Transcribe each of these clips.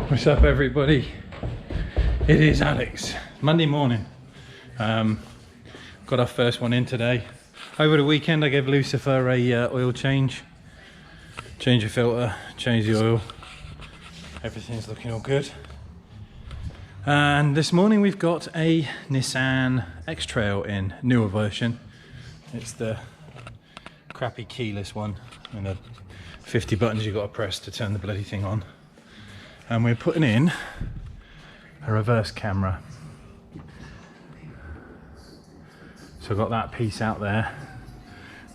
What's up, everybody? It is Alex. Monday morning. Got our first one in today. Over the weekend I gave Lucifer a oil change. Change the filter, change the oil. Everything's looking all good. And this morning we've got a Nissan X-Trail in, newer version. It's the crappy keyless one, and the 50 buttons you've got to press to turn the bloody thing on. And we're putting in a reverse camera. So I've got that piece out there,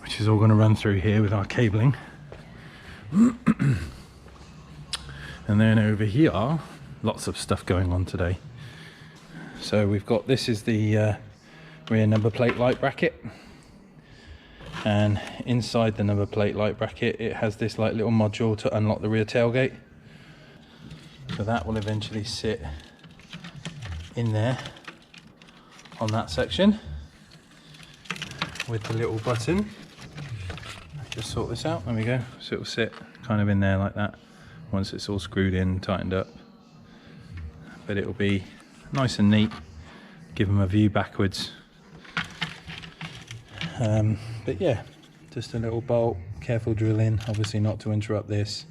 which is all going to run through here with our cabling. And then over here, lots of stuff going on today. So we've got, this is the rear number plate light bracket. And inside the number plate light bracket, it has this like little module to unlock the rear tailgate. So that will eventually sit in there on that section with the little button. Just sort this out, there we go. So it will sit kind of in there like that once it's all screwed in and tightened up. But it will be nice and neat, give them a view backwards. But yeah, just a little bolt, careful drill in, obviously not to interrupt this.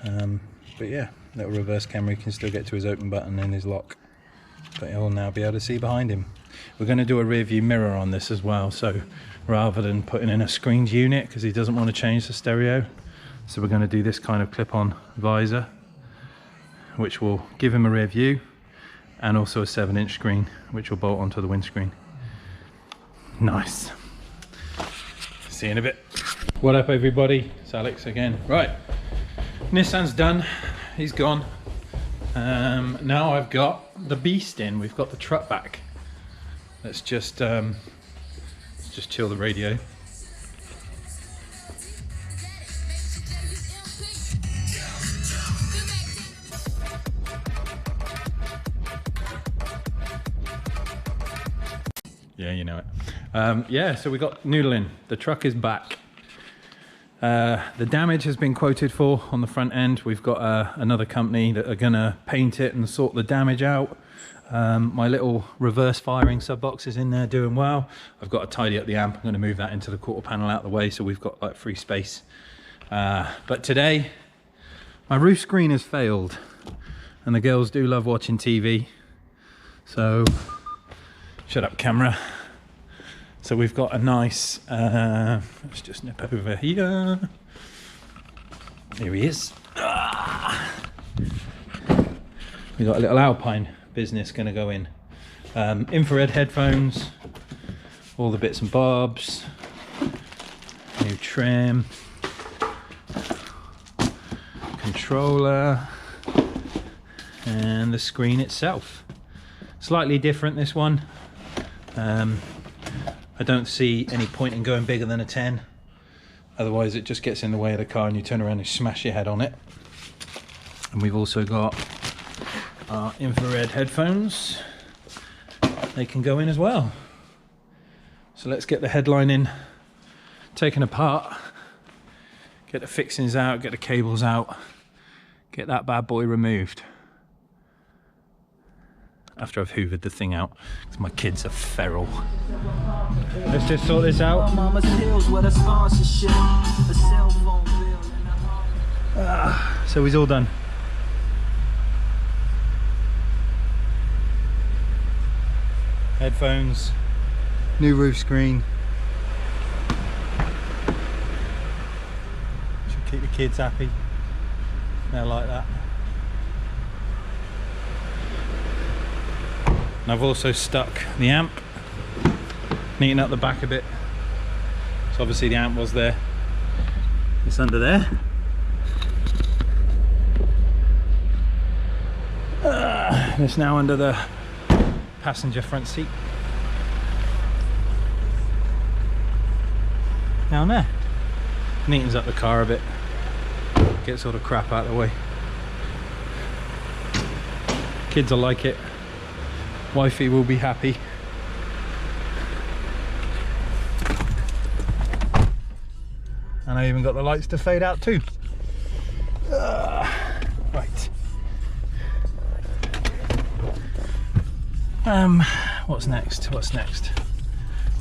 But yeah, little reverse camera, you can still get to his open button and his lock, but he'll now be able to see behind him. We're going to do a rear view mirror on this as well, so rather than putting in a screened unit, because he doesn't want to change the stereo, so we're going to do this kind of clip-on visor, which will give him a rear view, and also a 7-inch screen, which will bolt onto the windscreen. Nice. See you in a bit. What up, everybody? It's Alex again. Right, Nissan's done. He's gone. Now I've got the beast in. We've got the truck back. Let's just chill the radio. Yeah, you know it. Yeah, so we got noodle in. The truck is back. The damage has been quoted for on the front end. We've got another company that are gonna paint it and sort the damage out. My little reverse firing sub box is in there doing well. I've got to tidy up the amp. I'm gonna move that into the quarter panel out of the way so we've got like free space. But today, my roof screen has failed, and the girls do love watching TV. So, shut up, camera. So we've got a nice, let's just nip over here. Here he is. We've got a little Alpine business going to go in. Infrared headphones, all the bits and bobs, new trim, controller, and the screen itself. Slightly different, this one. I don't see any point in going bigger than a 10. Otherwise it just gets in the way of the car and you turn around and smash your head on it. And we've also got our infrared headphones. They can go in as well. So let's get the headline in, taken apart, get the fixings out, get the cables out, get that bad boy removed. After I've hoovered the thing out, because my kids are feral. Let's just sort this out. So he's all done. Headphones, new roof screen. Should keep the kids happy. They'll like that. And I've also stuck the amp, neaten up the back a bit. So obviously the amp was there. It's under there. It's now under the passenger front seat. Down there. Neatens up the car a bit. Gets all the crap out of the way. Kids will like it. Wifey will be happy. And I even got the lights to fade out too. Right. What's next? What's next?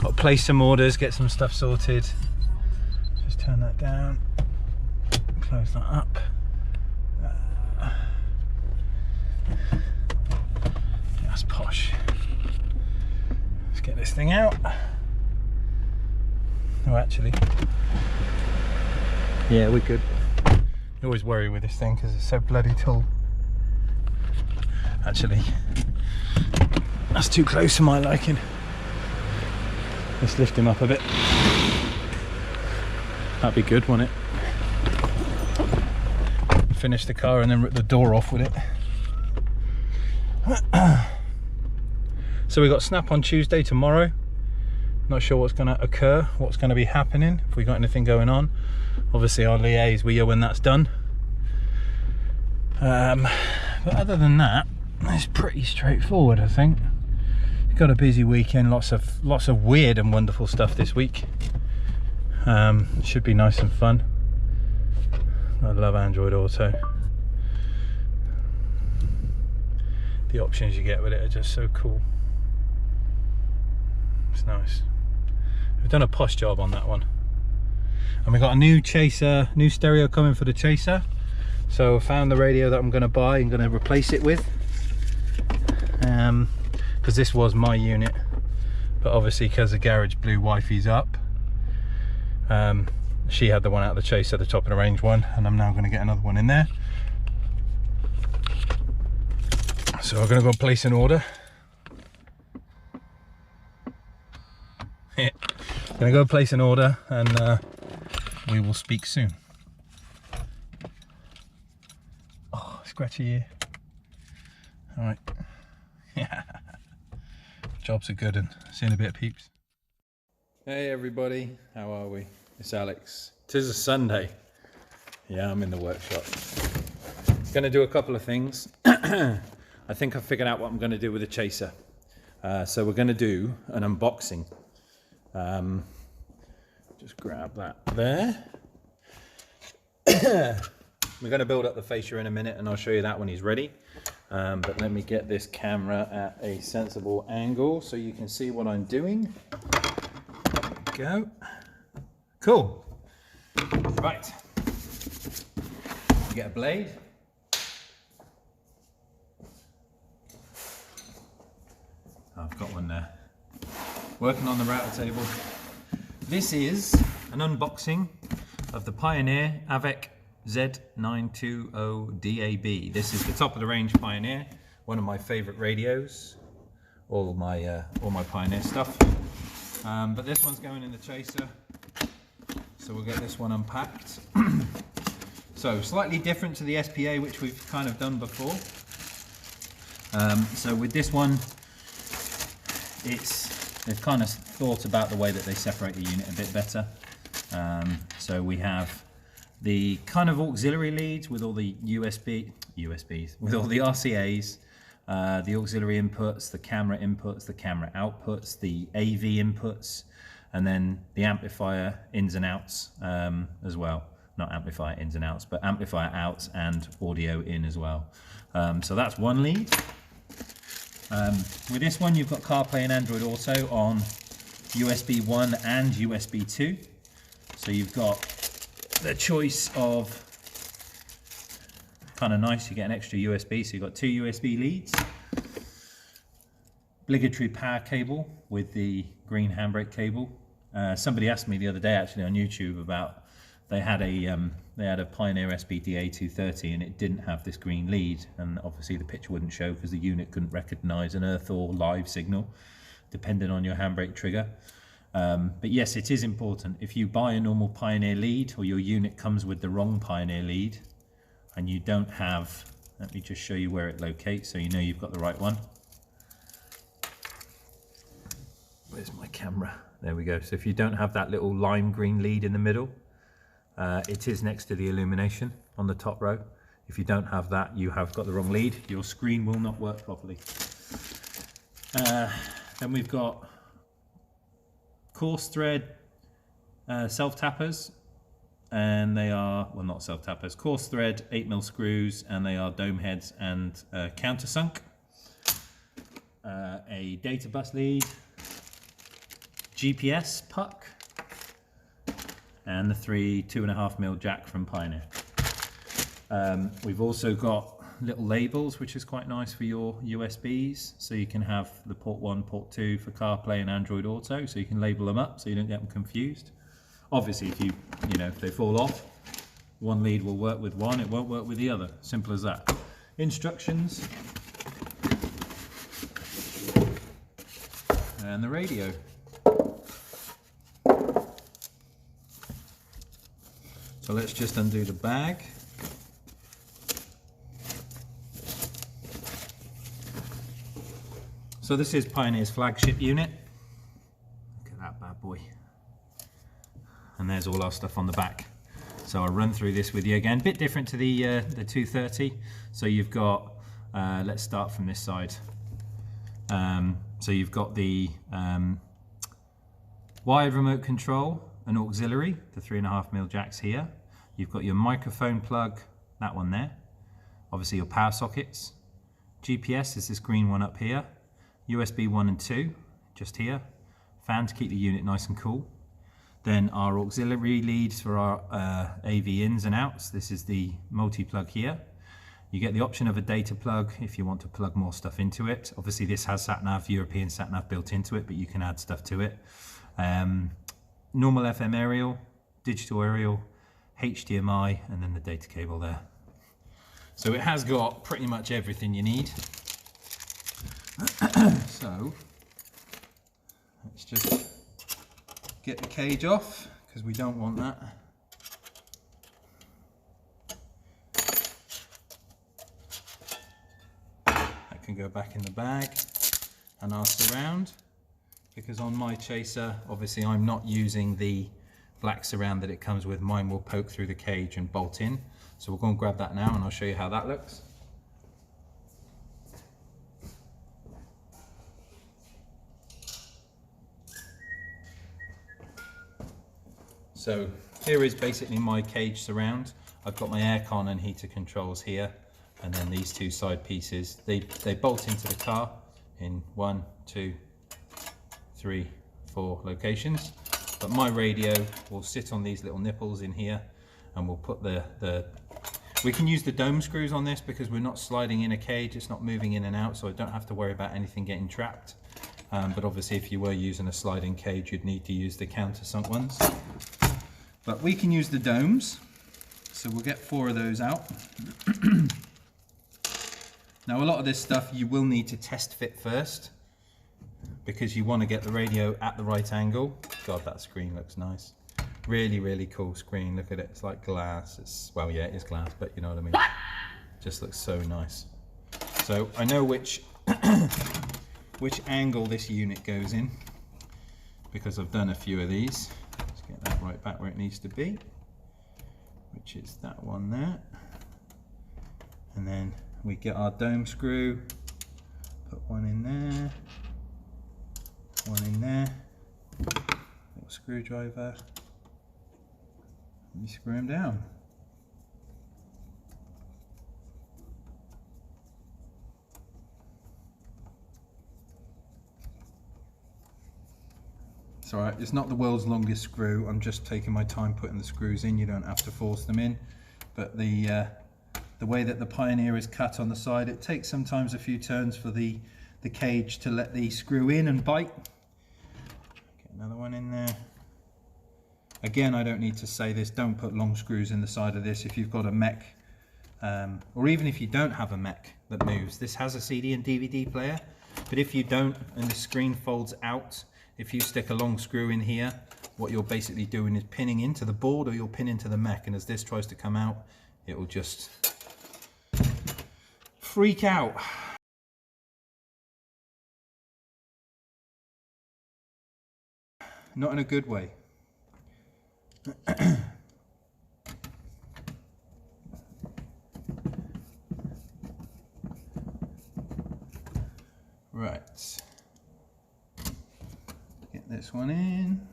Got to place some orders, get some stuff sorted. Just turn that down, close that up. That's posh. Let's get this thing out. Oh, actually, yeah, we're good. You always worry with this thing because it's so bloody tall. Actually, that's too close to my liking. Let's lift him up a bit. That'd be good, wouldn't it? Finish the car and then rip the door off with it. So we got Snap on Tuesday tomorrow. Not sure what's going to occur, what's going to be happening, if we got anything going on. Obviously I'll liaise with you when that's done. But other than that, it's pretty straightforward, I think. Got a busy weekend, lots of weird and wonderful stuff this week. Should be nice and fun. I love Android Auto. The options you get with it are just so cool. It's nice. We've done a posh job on that one. And we got a new Chaser, new stereo coming for the Chaser. So I found the radio that I'm going to buy and going to replace it with. Because this was my unit, but obviously because the garage blew wifey's up, she had the one out of the Chaser, the top of the range one, and I'm now going to get another one in there. So I'm going to go place an order. Yeah, going to go place an order, and we will speak soon. Oh, scratchy ear. All right. Yeah. Jobs are good and seeing a bit of peeps. Hey everybody, how are we? It's Alex. 'Tis a Sunday. Yeah, I'm in the workshop. Gonna do a couple of things. I think I've figured out what I'm gonna do with the Chaser. So we're gonna do an unboxing. Just grab that there. We're gonna build up the fascia in a minute and I'll show you that when he's ready. But let me get this camera at a sensible angle so you can see what I'm doing. There we go. Cool. Right. Get a blade. I've got one there. Working on the router table. This is an unboxing of the Pioneer AVEC Z920DAB. This is the top of the range Pioneer, one of my favorite radios. All my Pioneer stuff. But this one's going in the Chaser, so we'll get this one unpacked. So slightly different to the SPA, which we've kind of done before. So with this one, they've kind of thought about the way that they separate the unit a bit better. So we have the kind of auxiliary leads with all the USBs, with all the RCAs, the auxiliary inputs, the camera inputs, the camera outputs, the AV inputs, and then the amplifier ins and outs as well. Not amplifier ins and outs, but amplifier outs and audio in as well. So that's one lead. With this one, you've got CarPlay and Android Auto on USB 1 and USB 2. So you've got the choice of, kind of nice, you get an extra USB, so you've got 2 USB leads, obligatory power cable with the green handbrake cable. Somebody asked me the other day actually on YouTube about, they had a Pioneer SPDA 230 and it didn't have this green lead, and obviously the picture wouldn't show because the unit couldn't recognize an earth or live signal depending on your handbrake trigger. But yes, it is important. If you buy a normal Pioneer lead or your unit comes with the wrong Pioneer lead and you don't have, let me just show you where it locates so you know you've got the right one. Where's my camera? There we go. So if you don't have that little lime green lead in the middle, it is next to the illumination on the top row. If you don't have that, you have got the wrong lead. Your screen will not work properly. Then we've got coarse thread self-tappers, and they are, well, not self-tappers, coarse thread 8mm screws, and they are dome heads and countersunk. a data bus lead, GPS puck, and the 2.5mm jack from Pioneer. We've also got little labels, which is quite nice for your USBs, so you can have the port 1, port 2 for CarPlay and Android Auto, so you can label them up so you don't get them confused. Obviously, if they fall off, one lead will work with one, it won't work with the other. Simple as that. Instructions and the radio. So let's just undo the bag. So this is Pioneer's flagship unit. Look at that bad boy. And there's all our stuff on the back. So I'll run through this with you again. Bit different to the 230. So you've got, let's start from this side. So you've got the wired remote control and auxiliary, the 3.5mm jacks here. You've got your microphone plug, that one there. Obviously your power sockets. GPS is this green one up here. USB 1 and 2, just here. Fan to keep the unit nice and cool. Then our auxiliary leads for our AV ins and outs. This is the multi-plug here. You get the option of a data plug if you want to plug more stuff into it. Obviously this has sat-nav, European sat-nav built into it, but you can add stuff to it. Normal FM aerial, digital aerial, HDMI, and then the data cable there. So it has got pretty much everything you need. So let's just get the cage off, because we don't want that. That can go back in the bag and our surround, because on my chaser, obviously I'm not using the black surround that it comes with. Mine will poke through the cage and bolt in. So we'll go and grab that now and I'll show you how that looks. So here is basically my cage surround. I've got my aircon and heater controls here, and then these two side pieces. They bolt into the car in 1, 2, 3, 4 locations. But my radio will sit on these little nipples in here, and we'll put we can use the dome screws on this because we're not sliding in a cage, it's not moving in and out, so I don't have to worry about anything getting trapped. But obviously if you were using a sliding cage, you'd need to use the countersunk ones. But we can use the domes, so we'll get 4 of those out. Now a lot of this stuff you will need to test fit first, because you want to get the radio at the right angle. God, that screen looks nice. Really, really cool screen. Look at it, it's like glass. Well, yeah, it is glass, but you know what I mean. Just looks so nice. So I know which angle this unit goes in, because I've done a few of these. Let's get that right back where it needs to be, which is that one there. And then we get our dome screw, put one in there, one in there, little screwdriver, and you screw them down. It's alright, it's not the world's longest screw, I'm just taking my time putting the screws in, you don't have to force them in. But the way that the Pioneer is cut on the side, it takes sometimes a few turns for the cage to let the screw in and bite. Get another one in there. Again, I don't need to say this, don't put long screws in the side of this if you've got a mech, or even if you don't have a mech that moves. This has a CD and DVD player, but if you don't and the screen folds out, if you stick a long screw in here, what you're basically doing is pinning into the board, or you'll pin into the mech, and as this tries to come out, it will just freak out. Not in a good way. Right. Get this one in.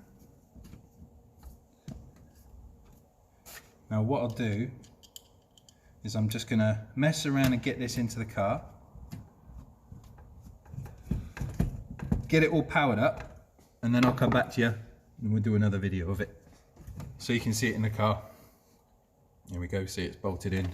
Now what I'll do is I'm just going to mess around and get this into the car. get it all powered up, and then I'll come back to you and we'll do another video of it. So you can see it in the car. Here we go, see it's bolted in,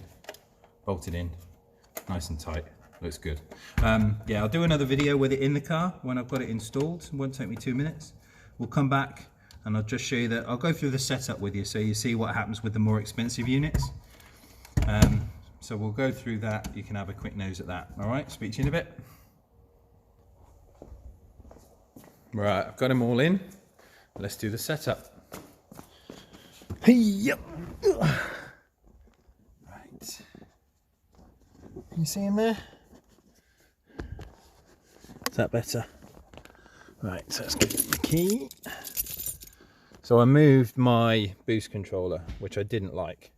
nice and tight, looks good. Yeah, I'll do another video with it in the car when I've got it installed. It won't take me 2 minutes. We'll come back and I'll just show you that. I'll go through the setup with you so you see what happens with the more expensive units. So we'll go through that, you can have a quick nose at that. All right, speak to you in a bit. Right, I've got them all in. Let's do the setup. Hey, yep. Right. You see him there? Is that better? Right, so let's get the key. So I moved my boost controller, which I didn't like.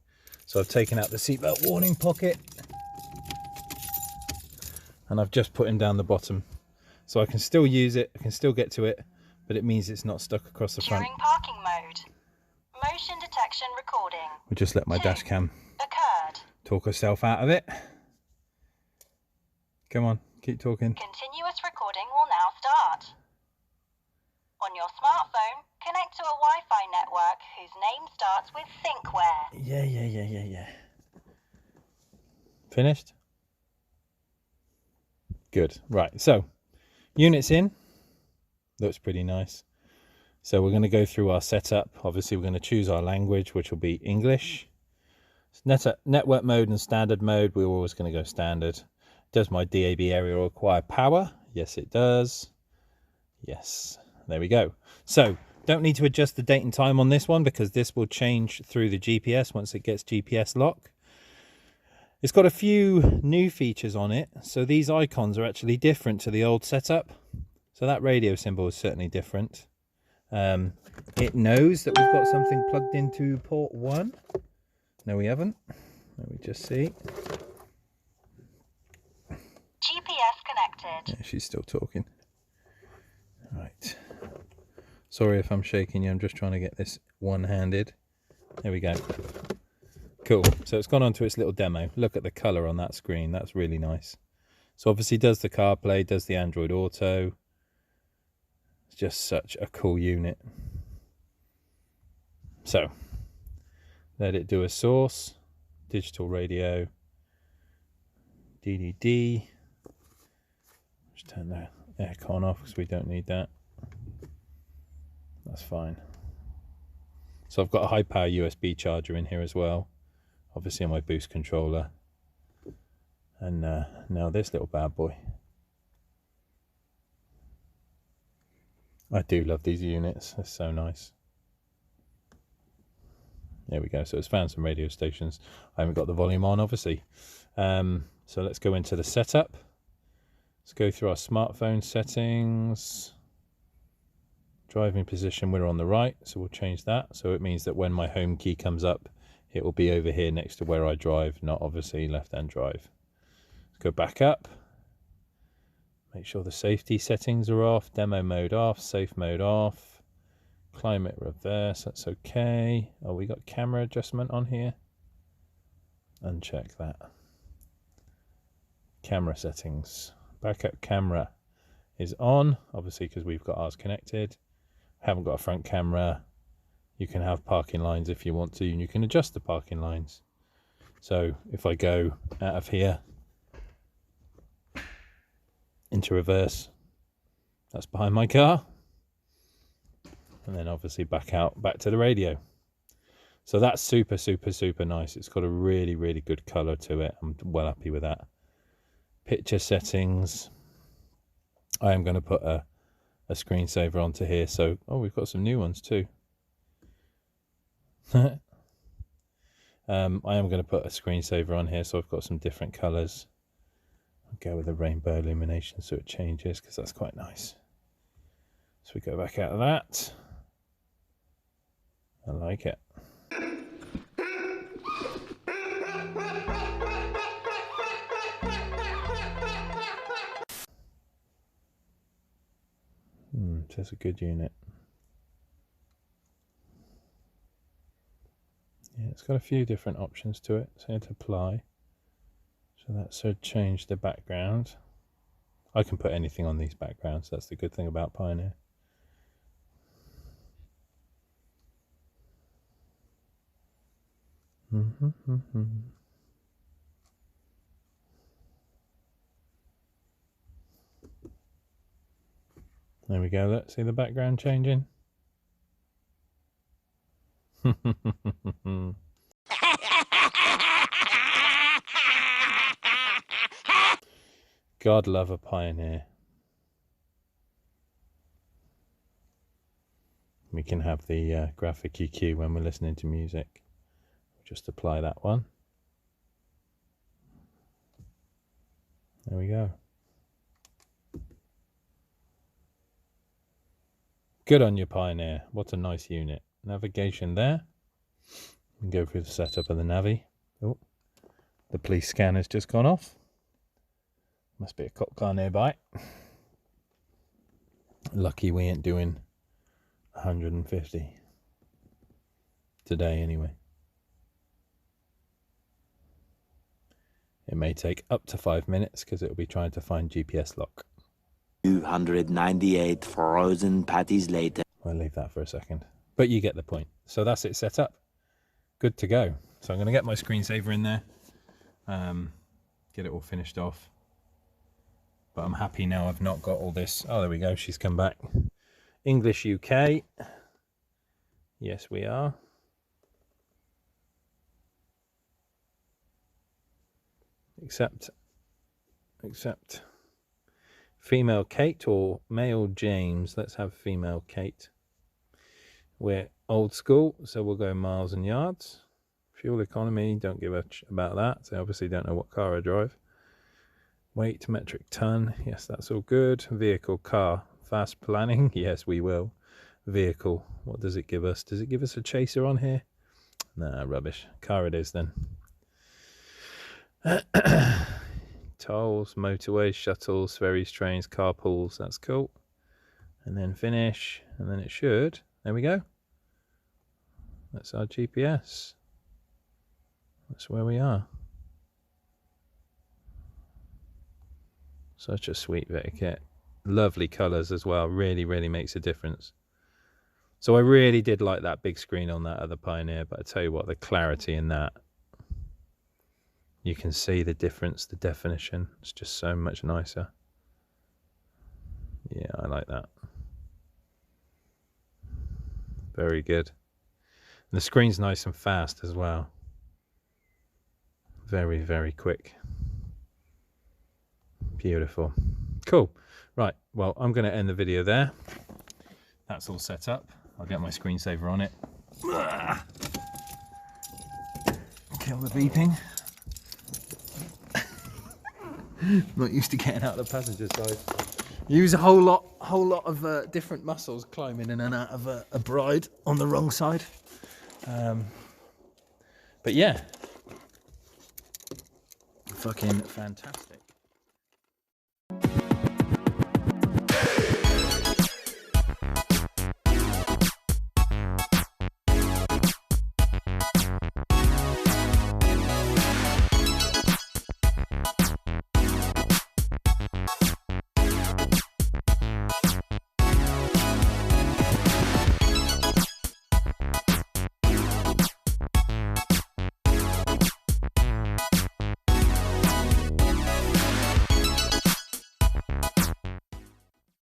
So I've taken out the seatbelt warning pocket and I've just put him down the bottom. So I can still use it, I can still get to it, but it means it's not stuck across the front. During parking mode, motion detection recording. We'll just let my dash cam occurred. talk herself out of it. Come on, keep talking. Continuous recording will now start. On your smartphone, connect to a Wi-Fi network whose name starts with thinkware. Yeah. Finished? Good. Right, so units in. Looks pretty nice. So we're going to go through our setup. Obviously we're going to choose our language, which will be English. Network mode and standard mode, we're always going to go standard. Does my DAB area require power? Yes, it does. Yes, there we go. So don't need to adjust the date and time on this one because this will change through the GPS once it gets GPS lock. It's got a few new features on it. So these icons are actually different to the old setup. So that radio symbol is certainly different. It knows that we've got something plugged into port 1. No, we haven't. Let me just see. GPS connected. Yeah, she's still talking. Right. Sorry if I'm shaking you. I'm just trying to get this one-handed. There we go. Cool. So it's gone on to its little demo. Look at the colour on that screen. That's really nice. So obviously does the CarPlay, does the Android Auto. It's just such a cool unit. So let it do a source, digital radio, DDD. Just turn the aircon off because we don't need that. That's fine. So I've got a high power USB charger in here as well, obviously on my boost controller. And now this little bad boy. I do love these units, they're so nice. There we go, so it's found some radio stations. I haven't got the volume on obviously. So let's go into the setup. Let's go through our smartphone settings. Driving position, we're on the right, so we'll change that. So it means that when my home key comes up, it will be over here next to where I drive, not obviously left-hand drive. Let's go back up. Make sure the safety settings are off, demo mode off, safe mode off, climate reverse, that's okay. Oh, we got camera adjustment on here. Uncheck that. Camera settings. Backup camera is on, obviously because we've got ours connected. Haven't got a front camera. You can have parking lines if you want to, and you can adjust the parking lines. So if I go out of here into reverse, that's behind my car, and then obviously back out, back to the radio. So that's super nice. It's got a really good color to it. I'm well happy with that. Picture settings, I am going to put a screensaver onto here. So we've got some new ones too. I am going to put a screensaver on here, so I've got some different colors. I'll go with the rainbow illumination so it changes, because that's quite nice. So we go back out of that. I like it. That's a good unit. Yeah, it's got a few different options to it. So hit apply. So that should change the background. I can put anything on these backgrounds. That's the good thing about Pioneer. There we go. Let's see the background changing. God love a Pioneer. We can have the graphic EQ when we're listening to music. Just apply that one. There we go. Good on your Pioneer. What a nice unit. Navigation there. And go through the setup of the Navi. Oh, the police scanner's just gone off. Must be a cop car nearby. Lucky we ain't doing 150 today anyway. It may take up to 5 minutes because it'll be trying to find GPS lock. 298 frozen patties later. I'll leave that for a second. But you get the point. So that's it set up. Good to go. So I'm going to get my screensaver in there. Get it all finished off. But I'm happy now I've not got all this. Oh, there we go. She's come back. English UK. Yes, we are. Accept. Female Kate or male James. Let's have female Kate. We're old school, so we'll go miles and yards. Fuel economy, don't give a about that. They obviously don't know what car I drive. Weight, metric ton. Yes, that's all good. Vehicle, car. Fast planning. Yes, we will. Vehicle. What does it give us? Does it give us a chaser on here? Nah, rubbish. Car it is then. Tolls, motorways, shuttles, ferries, trains, carpools. That's cool. And then finish. And then it should. There we go. That's our GPS. That's where we are. Such a sweet kit. Lovely colours as well. Really, really makes a difference. So I really did like that big screen on that other Pioneer, but I tell you what, the clarity in that, you can see the difference, the definition. It's just so much nicer. Yeah, I like that. Very good. And the screen's nice and fast as well. Very, very quick. Beautiful. Cool. Right, well, I'm going to end the video there. That's all set up. I'll get my screensaver on it. Kill the beeping. Not used to getting out of the passenger side. Use a whole lot of different muscles climbing in and out of a bride on the wrong side. But yeah, fucking fantastic.